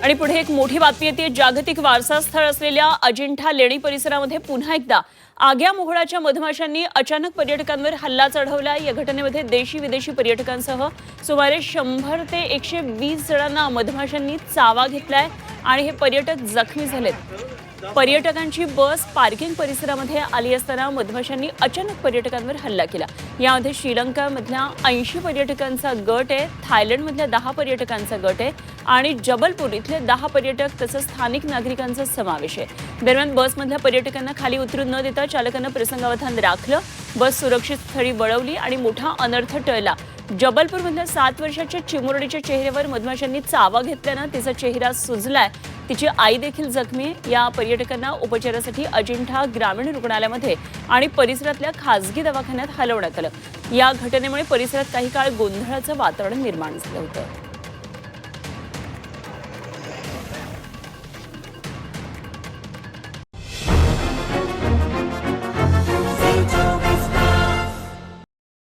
आणि पुढे एक मोठी बातमी येते। जागतिक वारसा स्थळ असलेल्या अजिंठा लेणी परिसरामध्ये पुन्हा एकदा आग्या मोहळाच्या मधमाशांनी अचानक पर्यटकांवर हल्ला चढवला। या घटनेमध्ये देशी विदेशी पर्यटकांसह सुमारे 100 ते 120 जणांना मधमाशांनी चावा घेतलाय आणि हे पर्यटक जखमी झालेत। पर्यटकांची बस पार्किंग परिसरामध्ये आली असताना मधमाशांनी अचानक पर्यटकांवर हल्ला केला। यामध्ये श्रीलंकामधल्या 80 पर्यटकांचा गट आहे, थायलंडमधल्या 10 पर्यटकांचा गट आहे आणि जबलपूर इथले 10 पर्यटक तसंच स्थानिक नागरिकांचा समावेश आहे। दरम्यान बसमधल्या पर्यटकांना खाली उतरू न देता चालकानं प्रसंगावधान राखलं, बस सुरक्षित स्थळी वळवली आणि मोठा अनर्थ टळला। जबलपूरमधल्या 7 वर्षाच्या चिमुरडीच्या चेहऱ्यावर मधमाशांनी चावा घेतल्यानं तिचा चेहरा सुजलाय, तिची आई देखील जखमी आहे। या पर्यटकांना उपचारासाठी अजिंठा ग्रामीण रुग्णालयामध्ये आणि परिसरातल्या खासगी दवाखान्यात हलवण्यात आलं। या घटनेमुळे परिसरात काही काळ गोंधळाचं वातावरण निर्माण झालं होतं।